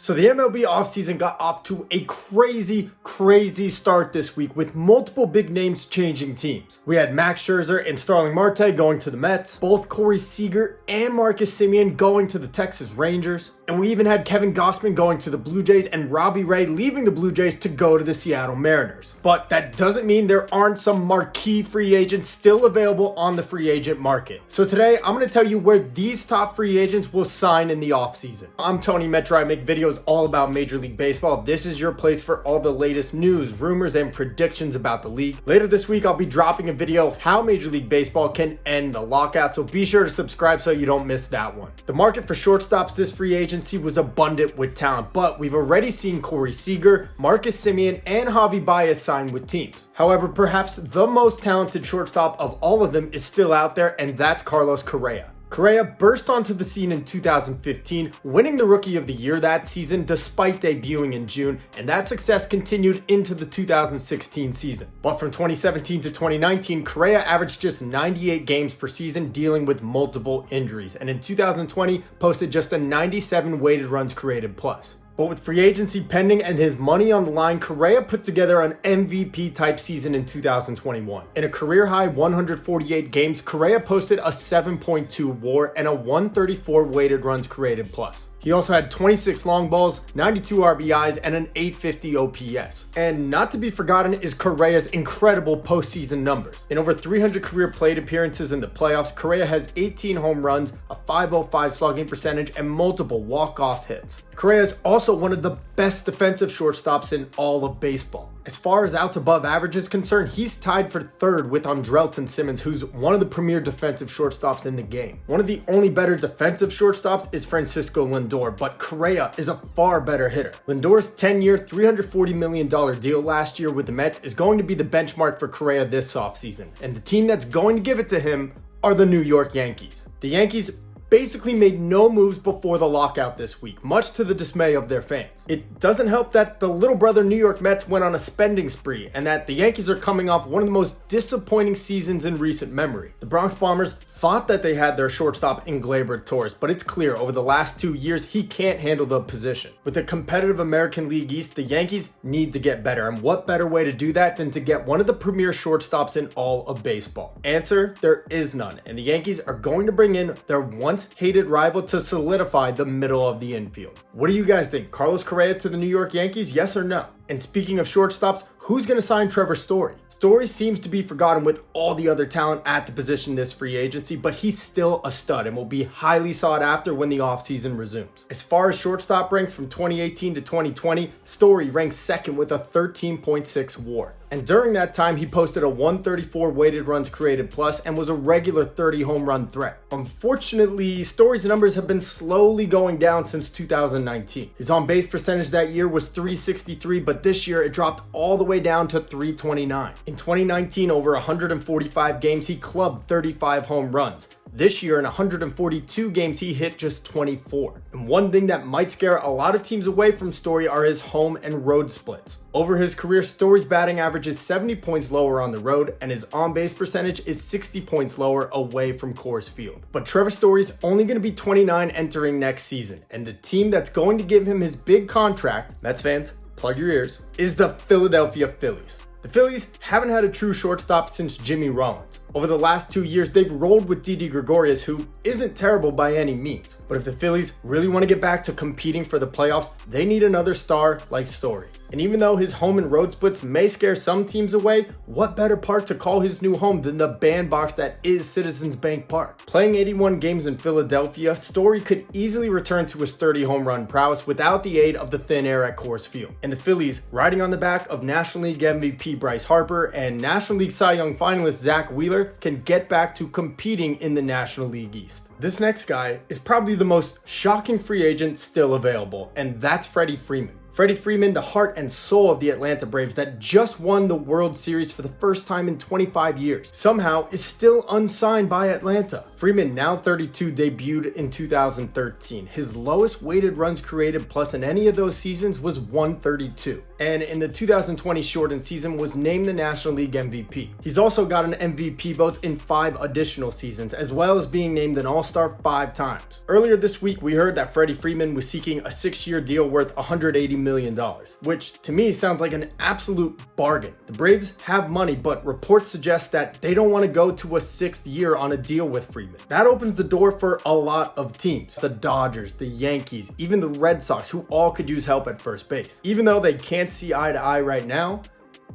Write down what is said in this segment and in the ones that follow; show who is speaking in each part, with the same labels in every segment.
Speaker 1: So the MLB offseason got off to a crazy start this week with multiple big names changing teams. We had Max Scherzer and Starling Marte going to the Mets, both Corey Seager and Marcus Semien going to the Texas Rangers, and we even had Kevin Gausman going to the Blue Jays and Robbie Ray leaving the Blue Jays to go to the Seattle Mariners. But that doesn't mean there aren't some marquee free agents still available on the free agent market. So today I'm going to tell you where these top free agents will sign in the offseason. I'm Tony Metro. I make videos all about Major League Baseball. This is your place for all the latest news, rumors, and predictions about the league. Later this week, I'll be dropping a video how Major League Baseball can end the lockout, so be sure to subscribe so you don't miss that one. The market for shortstops this free agency was abundant with talent, but we've already seen Corey Seager, Marcus Semien, and Javi Baez sign with teams. However, perhaps the most talented shortstop of all of them is still out there, and that's Carlos Correa. Correa burst onto the scene in 2015, winning the Rookie of the Year that season despite debuting in June, and that success continued into the 2016 season. But from 2017 to 2019, Correa averaged just 98 games per season, dealing with multiple injuries, and in 2020 posted just a 97 weighted runs created plus. But with free agency pending and his money on the line, Correa put together an MVP-type season in 2021. In a career-high 148 games, Correa posted a 7.2 WAR and a 134 weighted runs created plus. He also had 26 long balls, 92 RBIs, and an 850 OPS. And not to be forgotten is Correa's incredible postseason numbers. In over 300 career plate appearances in the playoffs, Correa has 18 home runs, a .505 slugging percentage, and multiple walk-off hits. Correa is also one of the best defensive shortstops in all of baseball. As far as outs above average is concerned, he's tied for third with Andrelton Simmons, who's one of the premier defensive shortstops in the game. One of the only better defensive shortstops is Francisco Lindor, but Correa is a far better hitter. Lindor's 10-year, $340 million deal last year with the Mets is going to be the benchmark for Correa this offseason, and the team that's going to give it to him are the New York Yankees. The Yankees basically made no moves before the lockout this week, much to the dismay of their fans. It doesn't help that the little brother New York Mets went on a spending spree, and that the Yankees are coming off one of the most disappointing seasons in recent memory. The Bronx Bombers thought that they had their shortstop in Gleyber Torres, but it's clear over the last 2 years he can't handle the position. With the competitive American League East, the Yankees need to get better, and what better way to do that than to get one of the premier shortstops in all of baseball? Answer: there is none, and the Yankees are going to bring in their once hated rival to solidify the middle of the infield. What do you guys think? Carlos Correa to the New York Yankees, yes or no? And speaking of shortstops, who's going to sign Trevor Story? Story seems to be forgotten with all the other talent at the position this free agency, but he's still a stud and will be highly sought after when the offseason resumes. As far as shortstop ranks from 2018 to 2020, Story ranks second with a 13.6 WAR. And during that time, he posted a 134 weighted runs created plus and was a regular 30 home run threat. Unfortunately, Story's numbers have been slowly going down since 2019. His on-base percentage that year was .363, but this year it dropped all the way down to .329. In 2019, over 145 games, he clubbed 35 home runs. This year, in 142 games, he hit just 24. And one thing that might scare a lot of teams away from Story are his home and road splits. Over his career, Story's batting average is 70 points lower on the road, and his on-base percentage is 60 points lower away from Coors Field. But Trevor Story's only going to be 29 entering next season, and the team that's going to give him his big contract, Mets fans, plug your ears, is the Philadelphia Phillies. The Phillies haven't had a true shortstop since Jimmy Rollins. Over the last 2 years, they've rolled with Didi Gregorius, who isn't terrible by any means. But if the Phillies really want to get back to competing for the playoffs, they need another star like Story. And even though his home and road splits may scare some teams away, what better park to call his new home than the bandbox that is Citizens Bank Park? Playing 81 games in Philadelphia, Story could easily return to his 30 home run prowess without the aid of the thin air at Coors Field. And the Phillies, riding on the back of National League MVP Bryce Harper and National League Cy Young finalist Zach Wheeler, can get back to competing in the National League East. This next guy is probably the most shocking free agent still available, and that's Freddie Freeman. Freddie Freeman, the heart and soul of the Atlanta Braves that just won the World Series for the first time in 25 years, somehow is still unsigned by Atlanta. Freeman, now 32, debuted in 2013. His lowest weighted runs created plus in any of those seasons was 132. And in the 2020 shortened season was named the National League MVP. He's also got an MVP vote in 5 additional seasons, as well as being named an All-Star All-Star 5 times. Earlier this week, we heard that Freddie Freeman was seeking a 6-year deal worth $180 million, which to me sounds like an absolute bargain. The Braves have money, but reports suggest that they don't want to go to a 6th year on a deal with Freeman. That opens the door for a lot of teams. The Dodgers, the Yankees, even the Red Sox, who all could use help at first base. Even though they can't see eye to eye right now,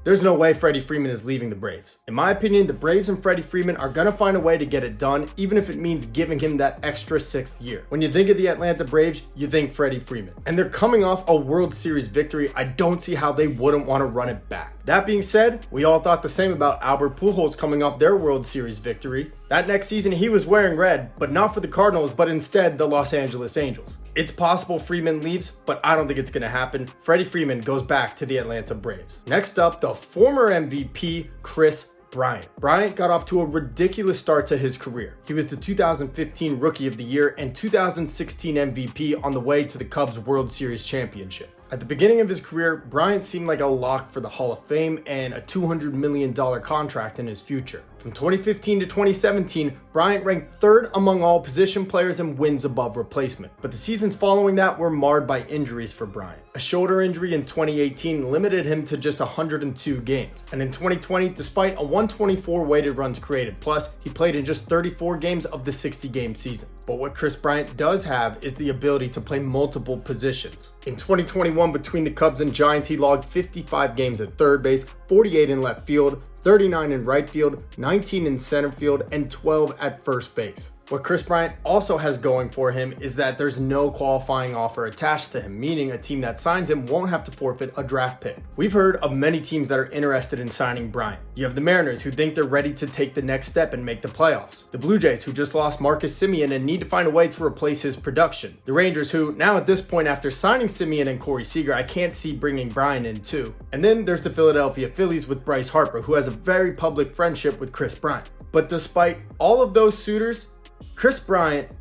Speaker 1: there's no way Freddie Freeman is leaving the Braves. In my opinion, the Braves and Freddie Freeman are going to find a way to get it done, even if it means giving him that extra 6th year. When you think of the Atlanta Braves, you think Freddie Freeman. And they're coming off a World Series victory. I don't see how they wouldn't want to run it back. That being said, we all thought the same about Albert Pujols coming off their World Series victory. That next season, he was wearing red, but not for the Cardinals, but instead the Los Angeles Angels. It's possible Freeman leaves, but I don't think it's going to happen. Freddie Freeman goes back to the Atlanta Braves. Next up, the former MVP, Kris Bryant. Bryant got off to a ridiculous start to his career. He was the 2015 Rookie of the Year and 2016 MVP on the way to the Cubs World Series championship. At the beginning of his career, Bryant seemed like a lock for the Hall of Fame and a $200 million contract in his future. From 2015 to 2017, Bryant ranked 3rd among all position players in wins above replacement. But the seasons following that were marred by injuries for Bryant. A shoulder injury in 2018 limited him to just 102 games. And in 2020, despite a 124 weighted runs created plus, he played in just 34 games of the 60-game season. But what Kris Bryant does have is the ability to play multiple positions. In 2021, between the Cubs and Giants, he logged 55 games at third base, 48 in left field, 39 in right field, 19 in center field, and 12 at first base. What Kris Bryant also has going for him is that there's no qualifying offer attached to him, meaning a team that signs him won't have to forfeit a draft pick. We've heard of many teams that are interested in signing Bryant. You have the Mariners, who think they're ready to take the next step and make the playoffs. The Blue Jays, who just lost Marcus Semien and need to find a way to replace his production. The Rangers, who now at this point after signing Semien and Corey Seager, I can't see bringing Bryant in too. And then there's the Philadelphia Phillies with Bryce Harper, who has a very public friendship with Kris Bryant. But despite all of those suitors, Kris Bryant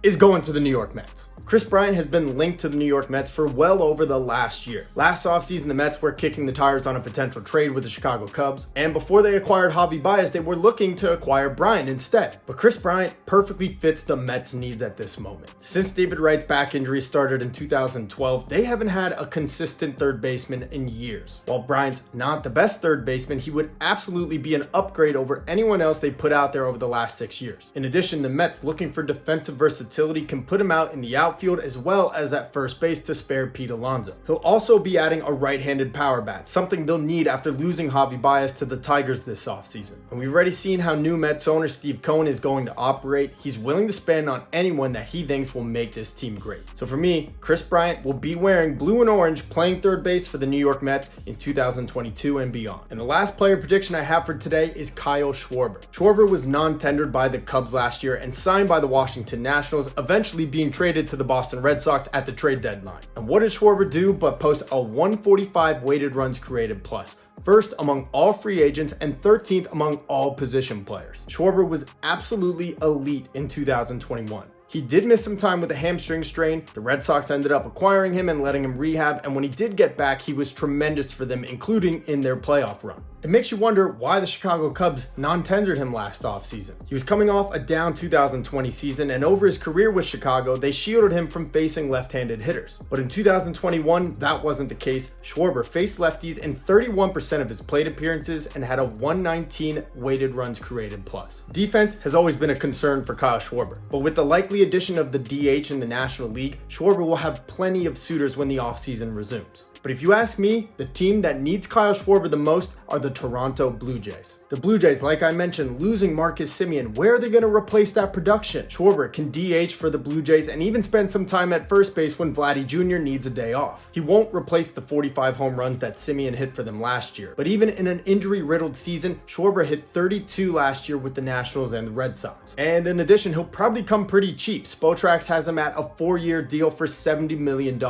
Speaker 1: is going to the New York Mets. Kris Bryant has been linked to the New York Mets for well over the last year. Last offseason, the Mets were kicking the tires on a potential trade with the Chicago Cubs, and before they acquired Javi Baez, they were looking to acquire Bryant instead. But Kris Bryant perfectly fits the Mets' needs at this moment. Since David Wright's back injury started in 2012, they haven't had a consistent third baseman in years. While Bryant's not the best third baseman, he would absolutely be an upgrade over anyone else they put out there over the last 6 years. In addition, the Mets, looking for defensive versatility, can put him out in the outfield as well as at first base to spare Pete Alonso. He'll also be adding a right-handed power bat, something they'll need after losing Javi Baez to the Tigers this offseason. And we've already seen how new Mets owner Steve Cohen is going to operate. He's willing to spend on anyone that he thinks will make this team great. So for me, Kris Bryant will be wearing blue and orange, playing third base for the New York Mets in 2022 and beyond. And the last player prediction I have for today is Kyle Schwarber. Schwarber was non-tendered by the Cubs last year and signed by the Washington Nationals, eventually being traded to the Boston Red Sox at the trade deadline. And what did Schwarber do but post a 145 weighted runs created plus, first among all free agents and 13th among all position players. Schwarber was absolutely elite in 2021. He did miss some time with a hamstring strain. The Red Sox ended up acquiring him and letting him rehab, and when he did get back, he was tremendous for them, including in their playoff run. It makes you wonder why the Chicago Cubs non-tendered him last offseason. He was coming off a down 2020 season, and over his career with Chicago, they shielded him from facing left-handed hitters. But in 2021, that wasn't the case. Schwarber faced lefties in 31% of his plate appearances and had a 119 weighted runs created plus. Defense has always been a concern for Kyle Schwarber, but with the likely addition of the DH in the National League, Schwarber will have plenty of suitors when the offseason resumes. But if you ask me, the team that needs Kyle Schwarber the most are the Toronto Blue Jays. The Blue Jays, like I mentioned, losing Marcus Semien, where are they going to replace that production? Schwarber can DH for the Blue Jays and even spend some time at first base when Vladdy Jr. needs a day off. He won't replace the 45 home runs that Semien hit for them last year, but even in an injury-riddled season, Schwarber hit 32 last year with the Nationals and the Red Sox. And in addition, he'll probably come pretty cheap. Spotrac has him at a 4-year deal for $70 million.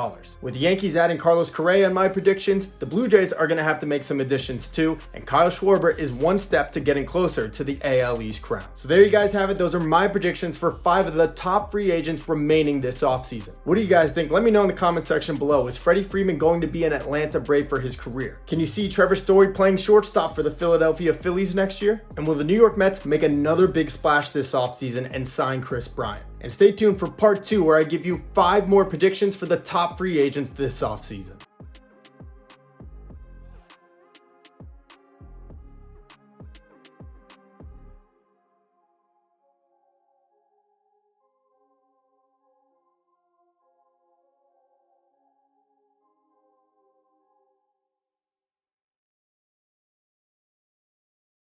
Speaker 1: With the Yankees adding Carlos Correa in my predictions, the Blue Jays are going to have to make some additions too, and Kyle Schwarber is one step to getting closer to the AL East crown. So there you guys have it. Those are my predictions for 5 of the top free agents remaining this offseason. What do you guys think? Let me know in the comment section below. Is Freddie Freeman going to be an Atlanta Brave for his career? Can you see Trevor Story playing shortstop for the Philadelphia Phillies next year? And will the New York Mets make another big splash this offseason and sign Kris Bryant? And stay tuned for part 2 where I give you 5 more predictions for the top free agents this offseason.